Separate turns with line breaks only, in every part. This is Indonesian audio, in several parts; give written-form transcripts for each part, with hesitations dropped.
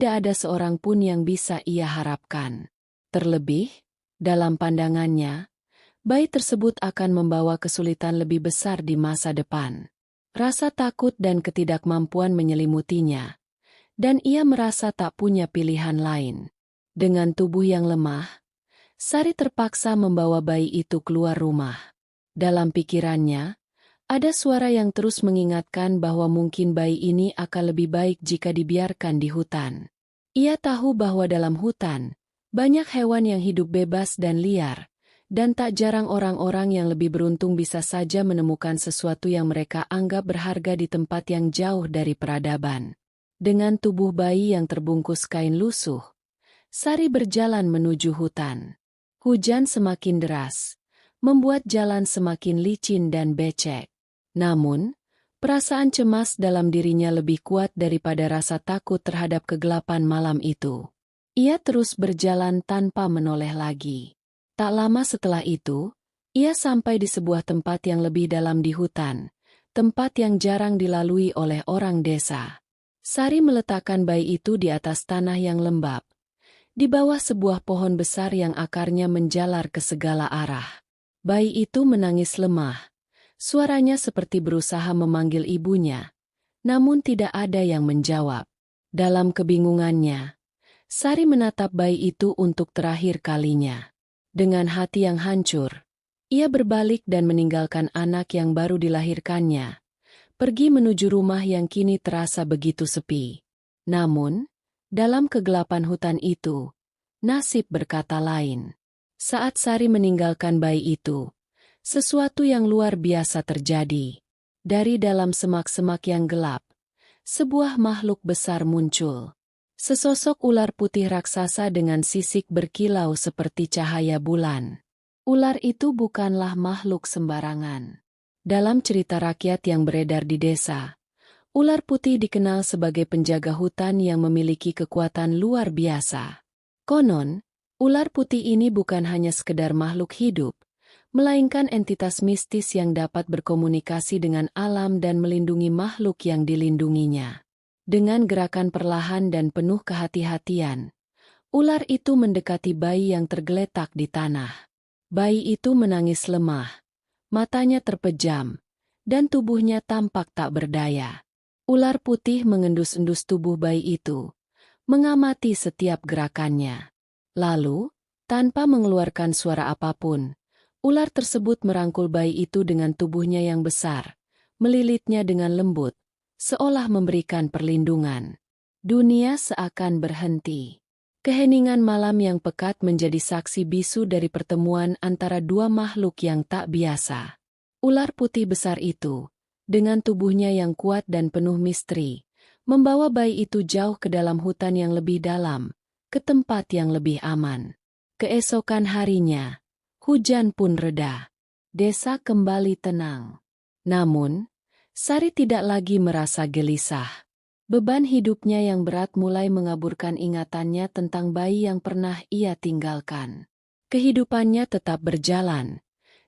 tidak ada seorang pun yang bisa ia harapkan. Terlebih, dalam pandangannya, bayi tersebut akan membawa kesulitan lebih besar di masa depan. Rasa takut dan ketidakmampuan menyelimutinya, dan ia merasa tak punya pilihan lain. Dengan tubuh yang lemah, Sari terpaksa membawa bayi itu keluar rumah. Dalam pikirannya, ada suara yang terus mengingatkan bahwa mungkin bayi ini akan lebih baik jika dibiarkan di hutan. Ia tahu bahwa dalam hutan, banyak hewan yang hidup bebas dan liar, dan tak jarang orang-orang yang lebih beruntung bisa saja menemukan sesuatu yang mereka anggap berharga di tempat yang jauh dari peradaban. Dengan tubuh bayi yang terbungkus kain lusuh, Sari berjalan menuju hutan. Hujan semakin deras, membuat jalan semakin licin dan becek. Namun, perasaan cemas dalam dirinya lebih kuat daripada rasa takut terhadap kegelapan malam itu. Ia terus berjalan tanpa menoleh lagi. Tak lama setelah itu, ia sampai di sebuah tempat yang lebih dalam di hutan, tempat yang jarang dilalui oleh orang desa. Sari meletakkan bayi itu di atas tanah yang lembab, di bawah sebuah pohon besar yang akarnya menjalar ke segala arah. Bayi itu menangis lemah. Suaranya seperti berusaha memanggil ibunya, namun tidak ada yang menjawab. Dalam kebingungannya, Sari menatap bayi itu untuk terakhir kalinya. Dengan hati yang hancur, ia berbalik dan meninggalkan anak yang baru dilahirkannya, pergi menuju rumah yang kini terasa begitu sepi. Namun, dalam kegelapan hutan itu, nasib berkata lain. Saat Sari meninggalkan bayi itu, sesuatu yang luar biasa terjadi. Dari dalam semak-semak yang gelap, sebuah makhluk besar muncul. Sesosok ular putih raksasa dengan sisik berkilau seperti cahaya bulan. Ular itu bukanlah makhluk sembarangan. Dalam cerita rakyat yang beredar di desa, ular putih dikenal sebagai penjaga hutan yang memiliki kekuatan luar biasa. Konon, ular putih ini bukan hanya sekedar makhluk hidup, melainkan entitas mistis yang dapat berkomunikasi dengan alam dan melindungi makhluk yang dilindunginya. Dengan gerakan perlahan dan penuh kehati-hatian, ular itu mendekati bayi yang tergeletak di tanah. Bayi itu menangis lemah, matanya terpejam, dan tubuhnya tampak tak berdaya. Ular putih mengendus-endus tubuh bayi itu, mengamati setiap gerakannya. Lalu, tanpa mengeluarkan suara apapun, ular tersebut merangkul bayi itu dengan tubuhnya yang besar, melilitnya dengan lembut, seolah memberikan perlindungan. Dunia seakan berhenti. Keheningan malam yang pekat menjadi saksi bisu dari pertemuan antara dua makhluk yang tak biasa. Ular putih besar itu, dengan tubuhnya yang kuat dan penuh misteri, membawa bayi itu jauh ke dalam hutan yang lebih dalam, ke tempat yang lebih aman. Keesokan harinya, hujan pun reda. Desa kembali tenang. Namun, Sari tidak lagi merasa gelisah. Beban hidupnya yang berat mulai mengaburkan ingatannya tentang bayi yang pernah ia tinggalkan. Kehidupannya tetap berjalan,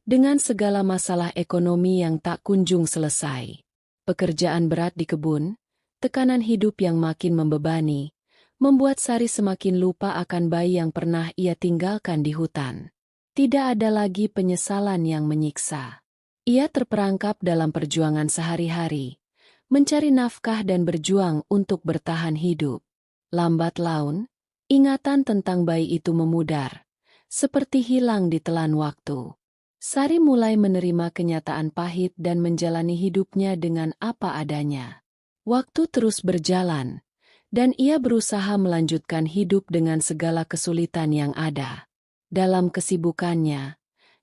dengan segala masalah ekonomi yang tak kunjung selesai. Pekerjaan berat di kebun, tekanan hidup yang makin membebani, membuat Sari semakin lupa akan bayi yang pernah ia tinggalkan di hutan. Tidak ada lagi penyesalan yang menyiksa. Ia terperangkap dalam perjuangan sehari-hari, mencari nafkah dan berjuang untuk bertahan hidup. Lambat laun, ingatan tentang bayi itu memudar, seperti hilang ditelan waktu. Sari mulai menerima kenyataan pahit dan menjalani hidupnya dengan apa adanya. Waktu terus berjalan, dan ia berusaha melanjutkan hidup dengan segala kesulitan yang ada. Dalam kesibukannya,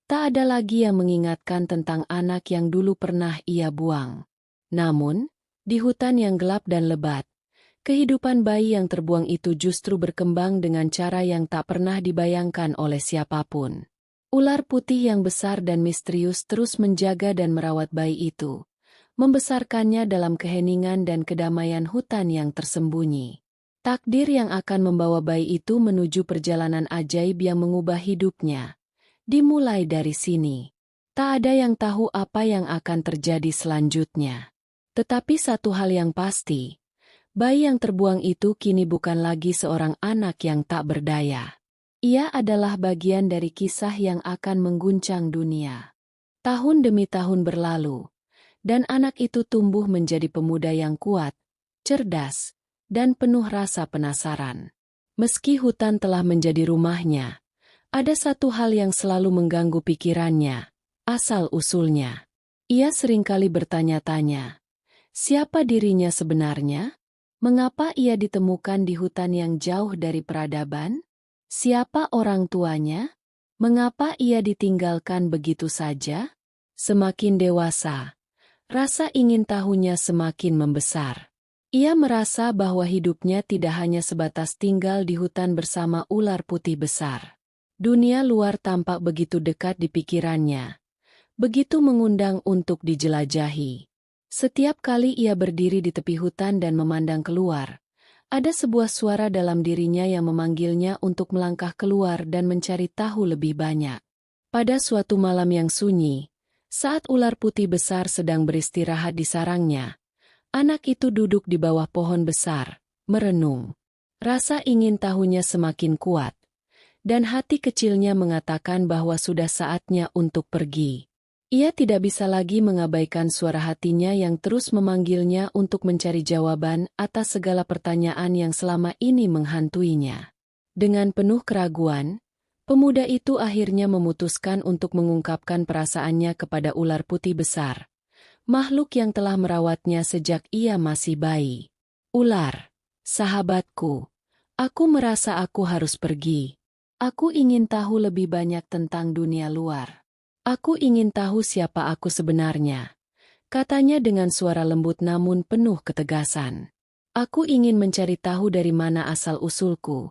tak ada lagi yang mengingatkan tentang anak yang dulu pernah ia buang. Namun, di hutan yang gelap dan lebat, kehidupan bayi yang terbuang itu justru berkembang dengan cara yang tak pernah dibayangkan oleh siapapun. Ular putih yang besar dan misterius terus menjaga dan merawat bayi itu, membesarkannya dalam keheningan dan kedamaian hutan yang tersembunyi. Takdir yang akan membawa bayi itu menuju perjalanan ajaib yang mengubah hidupnya, dimulai dari sini. Tak ada yang tahu apa yang akan terjadi selanjutnya. Tetapi satu hal yang pasti, Bayi yang terbuang itu kini bukan lagi seorang anak yang tak berdaya. Ia adalah bagian dari kisah yang akan mengguncang dunia. Tahun demi tahun berlalu, dan anak itu tumbuh menjadi pemuda yang kuat, cerdas, dan penuh rasa penasaran. Meski hutan telah menjadi rumahnya, ada satu hal yang selalu mengganggu pikirannya, asal-usulnya. Ia seringkali bertanya-tanya, siapa dirinya sebenarnya? Mengapa ia ditemukan di hutan yang jauh dari peradaban? Siapa orang tuanya? Mengapa ia ditinggalkan begitu saja? Semakin dewasa, rasa ingin tahunya semakin membesar. Ia merasa bahwa hidupnya tidak hanya sebatas tinggal di hutan bersama ular putih besar. Dunia luar tampak begitu dekat di pikirannya, begitu mengundang untuk dijelajahi. Setiap kali ia berdiri di tepi hutan dan memandang keluar, ada sebuah suara dalam dirinya yang memanggilnya untuk melangkah keluar dan mencari tahu lebih banyak. Pada suatu malam yang sunyi, saat ular putih besar sedang beristirahat di sarangnya, anak itu duduk di bawah pohon besar, merenung. Rasa ingin tahunya semakin kuat, dan hati kecilnya mengatakan bahwa sudah saatnya untuk pergi. Ia tidak bisa lagi mengabaikan suara hatinya yang terus memanggilnya untuk mencari jawaban atas segala pertanyaan yang selama ini menghantuinya. Dengan penuh keraguan, pemuda itu akhirnya memutuskan untuk mengungkapkan perasaannya kepada ular putih besar, makhluk yang telah merawatnya sejak ia masih bayi. Ular, sahabatku, aku merasa aku harus pergi. Aku ingin tahu lebih banyak tentang dunia luar. Aku ingin tahu siapa aku sebenarnya, katanya dengan suara lembut namun penuh ketegasan. Aku ingin mencari tahu dari mana asal-usulku,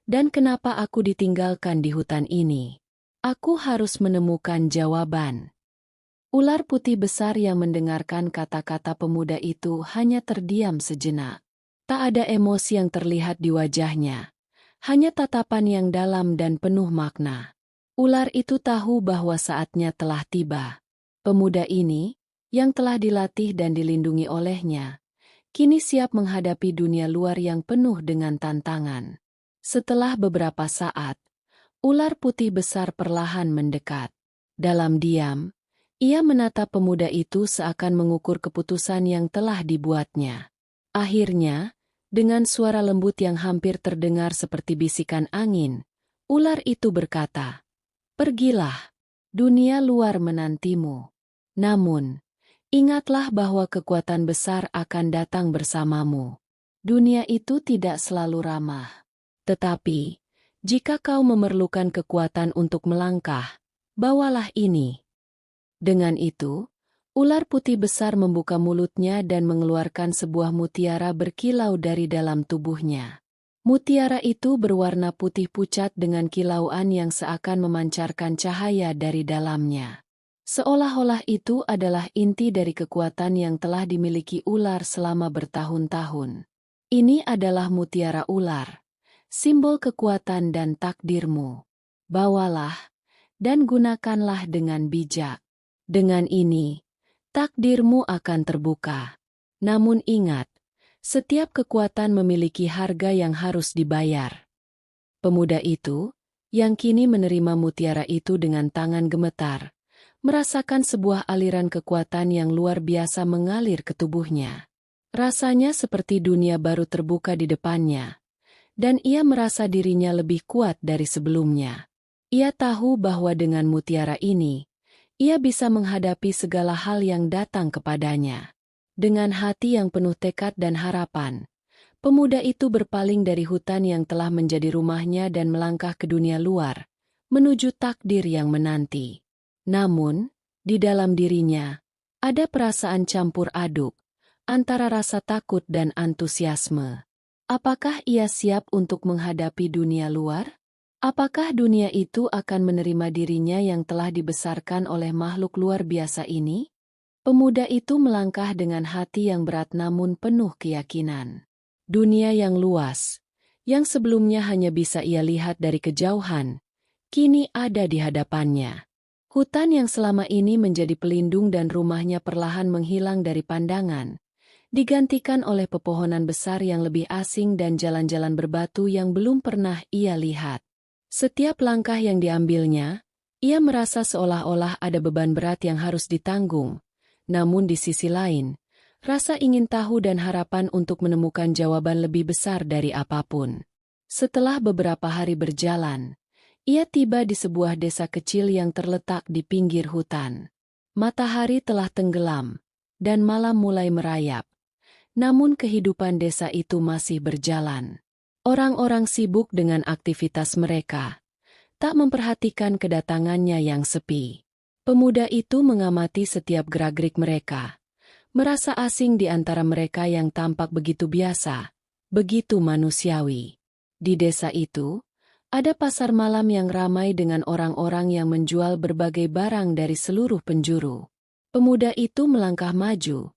dan kenapa aku ditinggalkan di hutan ini. Aku harus menemukan jawaban. Ular putih besar yang mendengarkan kata-kata pemuda itu hanya terdiam sejenak. Tak ada emosi yang terlihat di wajahnya, hanya tatapan yang dalam dan penuh makna. Ular itu tahu bahwa saatnya telah tiba. Pemuda ini, yang telah dilatih dan dilindungi olehnya, kini siap menghadapi dunia luar yang penuh dengan tantangan. Setelah beberapa saat, ular putih besar perlahan mendekat. Dalam diam, ia menatap pemuda itu seakan mengukur keputusan yang telah dibuatnya. Akhirnya, dengan suara lembut yang hampir terdengar seperti bisikan angin, ular itu berkata, "Pergilah, dunia luar menantimu. Namun, ingatlah bahwa kekuatan besar akan datang bersamamu. Dunia itu tidak selalu ramah. Tetapi, jika kau memerlukan kekuatan untuk melangkah, bawalah ini." Dengan itu, ular putih besar membuka mulutnya dan mengeluarkan sebuah mutiara berkilau dari dalam tubuhnya. Mutiara itu berwarna putih pucat dengan kilauan yang seakan memancarkan cahaya dari dalamnya. Seolah-olah itu adalah inti dari kekuatan yang telah dimiliki ular selama bertahun-tahun. Ini adalah mutiara ular, simbol kekuatan dan takdirmu. Bawalah, dan gunakanlah dengan bijak. Dengan ini, takdirmu akan terbuka. Namun ingat, setiap kekuatan memiliki harga yang harus dibayar. Pemuda itu, yang kini menerima mutiara itu dengan tangan gemetar, merasakan sebuah aliran kekuatan yang luar biasa mengalir ke tubuhnya. Rasanya seperti dunia baru terbuka di depannya, dan ia merasa dirinya lebih kuat dari sebelumnya. Ia tahu bahwa dengan mutiara ini, ia bisa menghadapi segala hal yang datang kepadanya. Dengan hati yang penuh tekad dan harapan, pemuda itu berpaling dari hutan yang telah menjadi rumahnya dan melangkah ke dunia luar, menuju takdir yang menanti. Namun, di dalam dirinya, ada perasaan campur aduk, antara rasa takut dan antusiasme. Apakah ia siap untuk menghadapi dunia luar? Apakah dunia itu akan menerima dirinya yang telah dibesarkan oleh makhluk luar biasa ini? Pemuda itu melangkah dengan hati yang berat namun penuh keyakinan. Dunia yang luas, yang sebelumnya hanya bisa ia lihat dari kejauhan, kini ada di hadapannya. Hutan yang selama ini menjadi pelindung dan rumahnya perlahan menghilang dari pandangan, digantikan oleh pepohonan besar yang lebih asing dan jalan-jalan berbatu yang belum pernah ia lihat. Setiap langkah yang diambilnya, ia merasa seolah-olah ada beban berat yang harus ditanggung. Namun di sisi lain, rasa ingin tahu dan harapan untuk menemukan jawaban lebih besar dari apapun. Setelah beberapa hari berjalan, ia tiba di sebuah desa kecil yang terletak di pinggir hutan. Matahari telah tenggelam, dan malam mulai merayap. Namun kehidupan desa itu masih berjalan. Orang-orang sibuk dengan aktivitas mereka, tak memperhatikan kedatangannya yang sepi. Pemuda itu mengamati setiap gerak-gerik mereka, merasa asing di antara mereka yang tampak begitu biasa, begitu manusiawi. Di desa itu, ada pasar malam yang ramai dengan orang-orang yang menjual berbagai barang dari seluruh penjuru. Pemuda itu melangkah maju,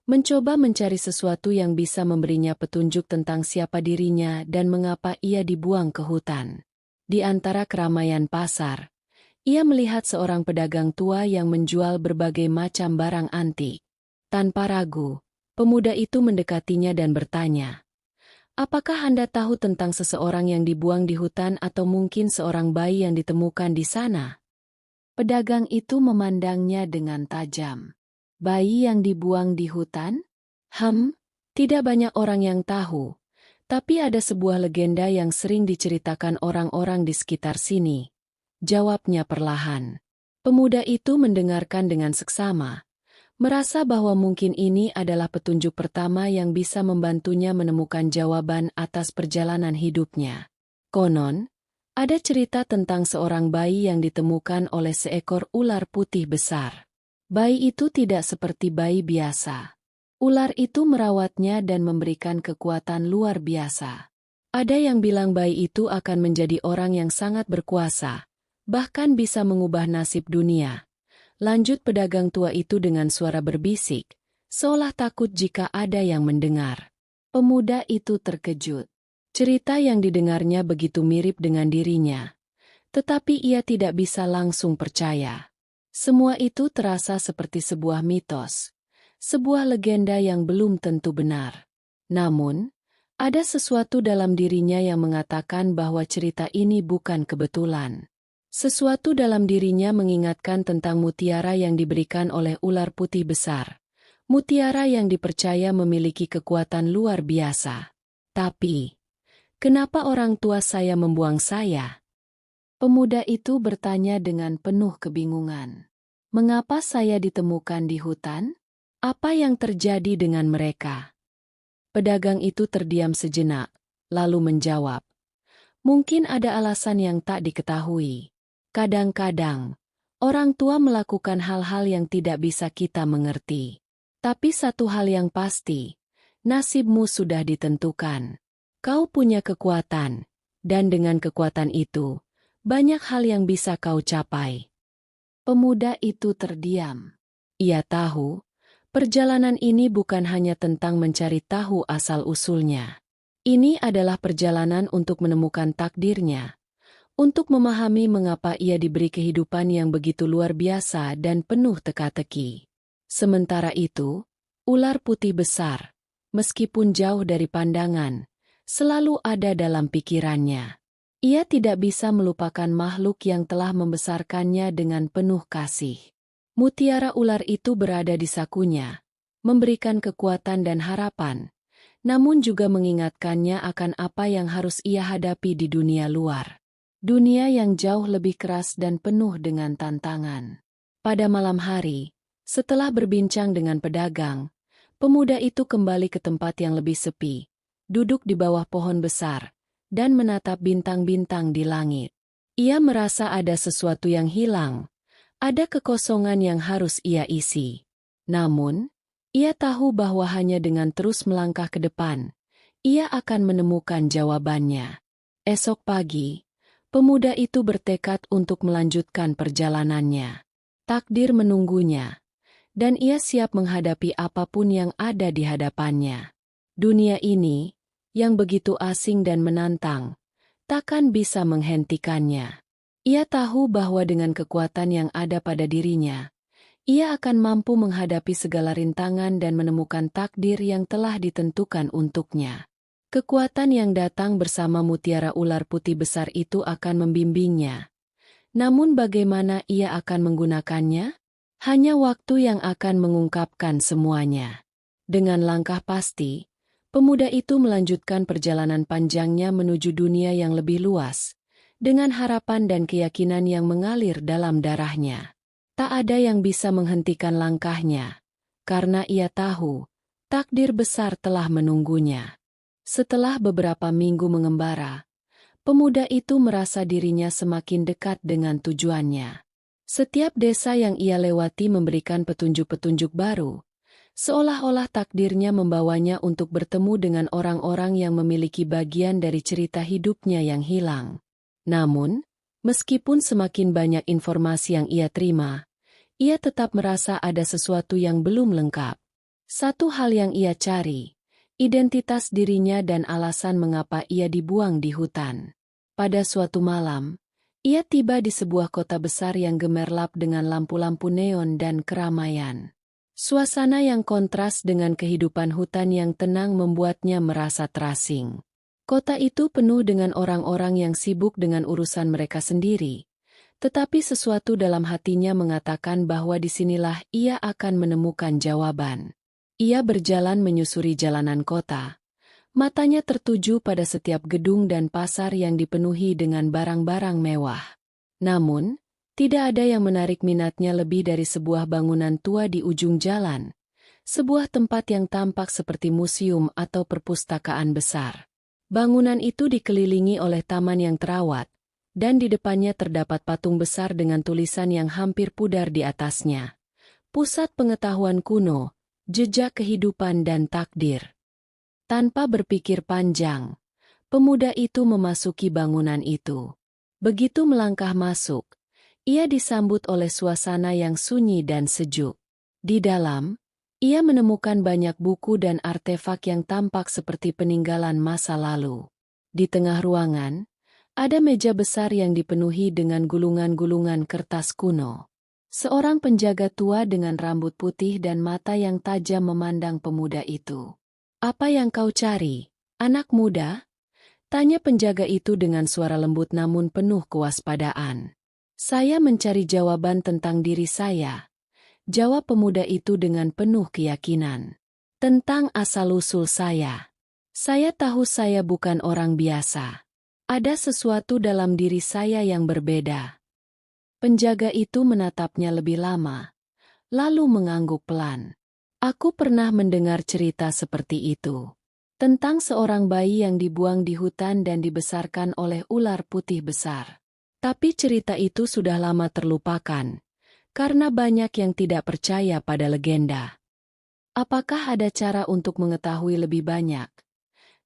mencoba mencari sesuatu yang bisa memberinya petunjuk tentang siapa dirinya dan mengapa ia dibuang ke hutan. Di antara keramaian pasar, ia melihat seorang pedagang tua yang menjual berbagai macam barang antik. Tanpa ragu, pemuda itu mendekatinya dan bertanya, "Apakah Anda tahu tentang seseorang yang dibuang di hutan atau mungkin seorang bayi yang ditemukan di sana?" Pedagang itu memandangnya dengan tajam. "Bayi yang dibuang di hutan? Tidak banyak orang yang tahu. Tapi ada sebuah legenda yang sering diceritakan orang-orang di sekitar sini," jawabnya perlahan. Pemuda itu mendengarkan dengan seksama, merasa bahwa mungkin ini adalah petunjuk pertama yang bisa membantunya menemukan jawaban atas perjalanan hidupnya. Konon, ada cerita tentang seorang bayi yang ditemukan oleh seekor ular putih besar. Bayi itu tidak seperti bayi biasa. Ular itu merawatnya dan memberikan kekuatan luar biasa. Ada yang bilang bayi itu akan menjadi orang yang sangat berkuasa, bahkan bisa mengubah nasib dunia. Lanjut pedagang tua itu dengan suara berbisik, seolah takut jika ada yang mendengar. Pemuda itu terkejut. Cerita yang didengarnya begitu mirip dengan dirinya, tetapi ia tidak bisa langsung percaya. Semua itu terasa seperti sebuah mitos, sebuah legenda yang belum tentu benar. Namun, ada sesuatu dalam dirinya yang mengatakan bahwa cerita ini bukan kebetulan. Sesuatu dalam dirinya mengingatkan tentang mutiara yang diberikan oleh ular putih besar. Mutiara yang dipercaya memiliki kekuatan luar biasa. Tapi, kenapa orang tua saya membuang saya? Pemuda itu bertanya dengan penuh kebingungan. Mengapa saya ditemukan di hutan? Apa yang terjadi dengan mereka? Pedagang itu terdiam sejenak, lalu menjawab, "Mungkin ada alasan yang tak diketahui. Kadang-kadang, orang tua melakukan hal-hal yang tidak bisa kita mengerti. Tapi satu hal yang pasti, nasibmu sudah ditentukan. Kau punya kekuatan, dan dengan kekuatan itu, banyak hal yang bisa kau capai." Pemuda itu terdiam. Ia tahu, perjalanan ini bukan hanya tentang mencari tahu asal-usulnya. Ini adalah perjalanan untuk menemukan takdirnya. Untuk memahami mengapa ia diberi kehidupan yang begitu luar biasa dan penuh teka-teki. Sementara itu, ular putih besar, meskipun jauh dari pandangan, selalu ada dalam pikirannya. Ia tidak bisa melupakan makhluk yang telah membesarkannya dengan penuh kasih. Mutiara ular itu berada di sakunya, memberikan kekuatan dan harapan, namun juga mengingatkannya akan apa yang harus ia hadapi di dunia luar. Dunia yang jauh lebih keras dan penuh dengan tantangan. Pada malam hari, setelah berbincang dengan pedagang, pemuda itu kembali ke tempat yang lebih sepi, duduk di bawah pohon besar, dan menatap bintang-bintang di langit. Ia merasa ada sesuatu yang hilang, ada kekosongan yang harus ia isi. Namun, ia tahu bahwa hanya dengan terus melangkah ke depan, ia akan menemukan jawabannya. Esok pagi, pemuda itu bertekad untuk melanjutkan perjalanannya. Takdir menunggunya, dan ia siap menghadapi apapun yang ada di hadapannya. Dunia ini, yang begitu asing dan menantang, takkan bisa menghentikannya. Ia tahu bahwa dengan kekuatan yang ada pada dirinya, Ia akan mampu menghadapi segala rintangan dan menemukan takdir yang telah ditentukan untuknya. Kekuatan yang datang bersama mutiara ular putih besar itu akan membimbingnya. Namun bagaimana ia akan menggunakannya? Hanya waktu yang akan mengungkapkan semuanya. Dengan langkah pasti, pemuda itu melanjutkan perjalanan panjangnya menuju dunia yang lebih luas, dengan harapan dan keyakinan yang mengalir dalam darahnya. Tak ada yang bisa menghentikan langkahnya, karena ia tahu, takdir besar telah menunggunya. Setelah beberapa minggu mengembara, pemuda itu merasa dirinya semakin dekat dengan tujuannya. Setiap desa yang ia lewati memberikan petunjuk-petunjuk baru, seolah-olah takdirnya membawanya untuk bertemu dengan orang-orang yang memiliki bagian dari cerita hidupnya yang hilang. Namun, meskipun semakin banyak informasi yang ia terima, ia tetap merasa ada sesuatu yang belum lengkap. Satu hal yang ia cari, identitas dirinya dan alasan mengapa ia dibuang di hutan. Pada suatu malam, ia tiba di sebuah kota besar yang gemerlap dengan lampu-lampu neon dan keramaian. Suasana yang kontras dengan kehidupan hutan yang tenang membuatnya merasa terasing. Kota itu penuh dengan orang-orang yang sibuk dengan urusan mereka sendiri. Tetapi sesuatu dalam hatinya mengatakan bahwa disinilah ia akan menemukan jawaban. Ia berjalan menyusuri jalanan kota. Matanya tertuju pada setiap gedung dan pasar yang dipenuhi dengan barang-barang mewah. Namun, tidak ada yang menarik minatnya lebih dari sebuah bangunan tua di ujung jalan. Sebuah tempat yang tampak seperti museum atau perpustakaan besar. Bangunan itu dikelilingi oleh taman yang terawat, dan di depannya terdapat patung besar dengan tulisan yang hampir pudar di atasnya. Pusat pengetahuan kuno, jejak kehidupan dan takdir. Tanpa berpikir panjang, pemuda itu memasuki bangunan itu. Begitu melangkah masuk, ia disambut oleh suasana yang sunyi dan sejuk. Di dalam, ia menemukan banyak buku dan artefak yang tampak seperti peninggalan masa lalu. Di tengah ruangan, ada meja besar yang dipenuhi dengan gulungan-gulungan kertas kuno. Seorang penjaga tua dengan rambut putih dan mata yang tajam memandang pemuda itu. "Apa yang kau cari, anak muda?" tanya penjaga itu dengan suara lembut namun penuh kewaspadaan. "Saya mencari jawaban tentang diri saya," jawab pemuda itu dengan penuh keyakinan. "Tentang asal-usul saya. Saya tahu saya bukan orang biasa. Ada sesuatu dalam diri saya yang berbeda." Penjaga itu menatapnya lebih lama, lalu mengangguk pelan. "Aku pernah mendengar cerita seperti itu. Tentang seorang bayi yang dibuang di hutan dan dibesarkan oleh ular putih besar. Tapi cerita itu sudah lama terlupakan, karena banyak yang tidak percaya pada legenda." "Apakah ada cara untuk mengetahui lebih banyak?"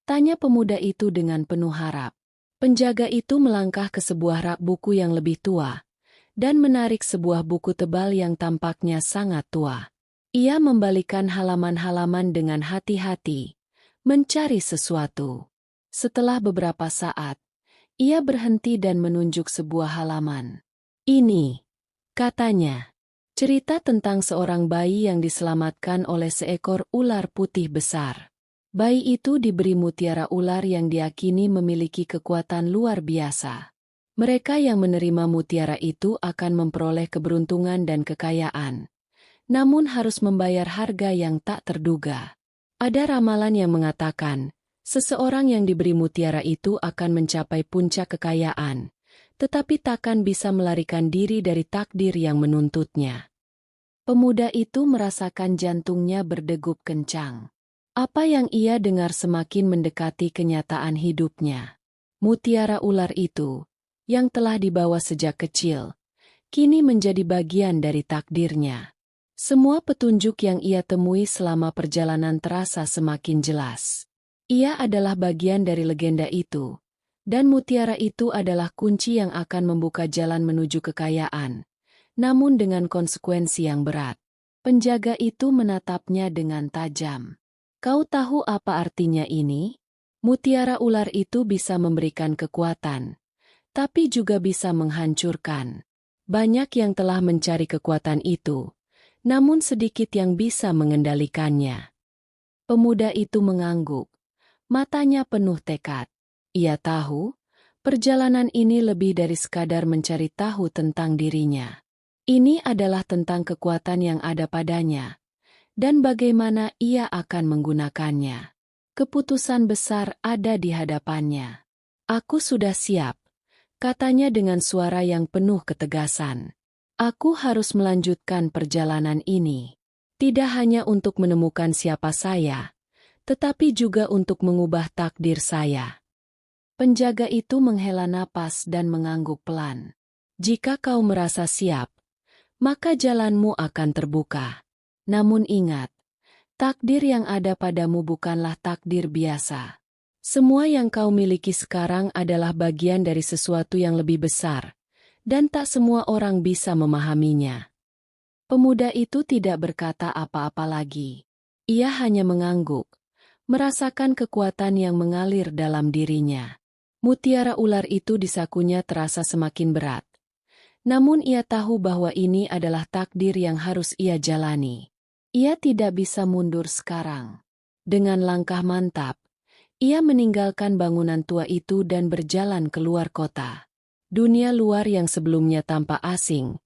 tanya pemuda itu dengan penuh harap. Penjaga itu melangkah ke sebuah rak buku yang lebih tua, dan menarik sebuah buku tebal yang tampaknya sangat tua. Ia membalikkan halaman-halaman dengan hati-hati, mencari sesuatu. Setelah beberapa saat, ia berhenti dan menunjuk sebuah halaman. "Ini," katanya, "cerita tentang seorang bayi yang diselamatkan oleh seekor ular putih besar. Bayi itu diberi mutiara ular yang diyakini memiliki kekuatan luar biasa. Mereka yang menerima mutiara itu akan memperoleh keberuntungan dan kekayaan, namun harus membayar harga yang tak terduga. Ada ramalan yang mengatakan, seseorang yang diberi mutiara itu akan mencapai puncak kekayaan, tetapi takkan bisa melarikan diri dari takdir yang menuntutnya." Pemuda itu merasakan jantungnya berdegup kencang. Apa yang ia dengar semakin mendekati kenyataan hidupnya. Mutiara ular itu, yang telah dibawa sejak kecil, kini menjadi bagian dari takdirnya. Semua petunjuk yang ia temui selama perjalanan terasa semakin jelas. Ia adalah bagian dari legenda itu, dan mutiara itu adalah kunci yang akan membuka jalan menuju kekayaan, namun dengan konsekuensi yang berat. Penjaga itu menatapnya dengan tajam. "Kau tahu apa artinya ini? Mutiara ular itu bisa memberikan kekuatan, tapi juga bisa menghancurkan. Banyak yang telah mencari kekuatan itu, namun sedikit yang bisa mengendalikannya. Pemuda itu mengangguk, matanya penuh tekad. Ia tahu, perjalanan ini lebih dari sekadar mencari tahu tentang dirinya. Ini adalah tentang kekuatan yang ada padanya, dan bagaimana ia akan menggunakannya. Keputusan besar ada di hadapannya. Aku sudah siap, katanya dengan suara yang penuh ketegasan. Aku harus melanjutkan perjalanan ini. Tidak hanya untuk menemukan siapa saya, tetapi juga untuk mengubah takdir saya. Penjaga itu menghela napas dan mengangguk pelan. Jika kau merasa siap, maka jalanmu akan terbuka. Namun ingat, takdir yang ada padamu bukanlah takdir biasa. Semua yang kau miliki sekarang adalah bagian dari sesuatu yang lebih besar, dan tak semua orang bisa memahaminya. Pemuda itu tidak berkata apa-apa lagi. Ia hanya mengangguk, merasakan kekuatan yang mengalir dalam dirinya. Mutiara ular itu di sakunya terasa semakin berat. Namun ia tahu bahwa ini adalah takdir yang harus ia jalani. Ia tidak bisa mundur sekarang. Dengan langkah mantap, ia meninggalkan bangunan tua itu dan berjalan keluar kota. Dunia luar yang sebelumnya tampak asing,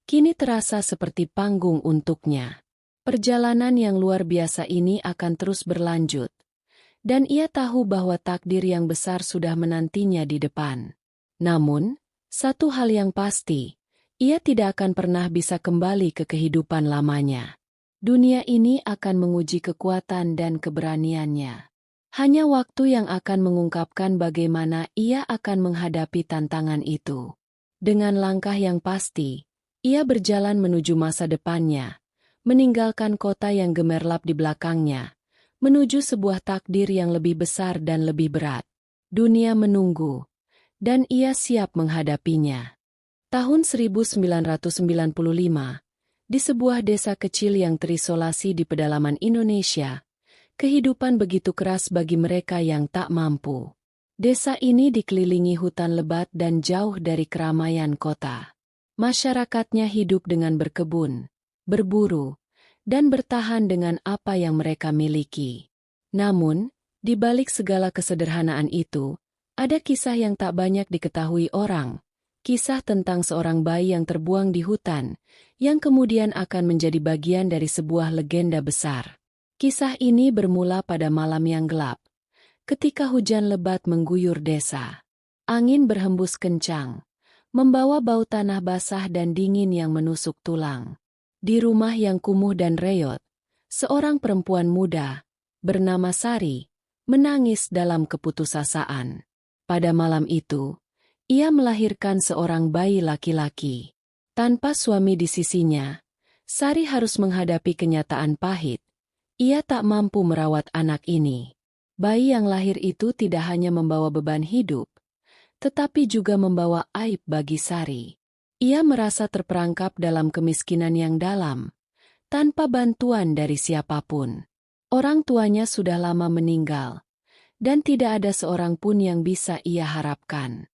kini terasa seperti panggung untuknya. Perjalanan yang luar biasa ini akan terus berlanjut, dan ia tahu bahwa takdir yang besar sudah menantinya di depan. Namun, satu hal yang pasti, ia tidak akan pernah bisa kembali ke kehidupan lamanya. Dunia ini akan menguji kekuatan dan keberaniannya. Hanya waktu yang akan mengungkapkan bagaimana ia akan menghadapi tantangan itu. Dengan langkah yang pasti, ia berjalan menuju masa depannya, meninggalkan kota yang gemerlap di belakangnya, menuju sebuah takdir yang lebih besar dan lebih berat. Dunia menunggu, dan ia siap menghadapinya. Tahun 1995, di sebuah desa kecil yang terisolasi di pedalaman Indonesia, kehidupan begitu keras bagi mereka yang tak mampu. Desa ini dikelilingi hutan lebat dan jauh dari keramaian kota. Masyarakatnya hidup dengan berkebun, berburu, dan bertahan dengan apa yang mereka miliki. Namun, di balik segala kesederhanaan itu, ada kisah yang tak banyak diketahui orang. Kisah tentang seorang bayi yang terbuang di hutan, yang kemudian akan menjadi bagian dari sebuah legenda besar. Kisah ini bermula pada malam yang gelap, ketika hujan lebat mengguyur desa. Angin berhembus kencang, membawa bau tanah basah dan dingin yang menusuk tulang. Di rumah yang kumuh dan reyot, seorang perempuan muda, bernama Sari, menangis dalam keputusasaan. Pada malam itu, ia melahirkan seorang bayi laki-laki. Tanpa suami di sisinya, Sari harus menghadapi kenyataan pahit. Ia tak mampu merawat anak ini. Bayi yang lahir itu tidak hanya membawa beban hidup, tetapi juga membawa aib bagi Sari. Ia merasa terperangkap dalam kemiskinan yang dalam, tanpa bantuan dari siapapun. Orang tuanya sudah lama meninggal, dan tidak ada seorang pun yang bisa ia harapkan.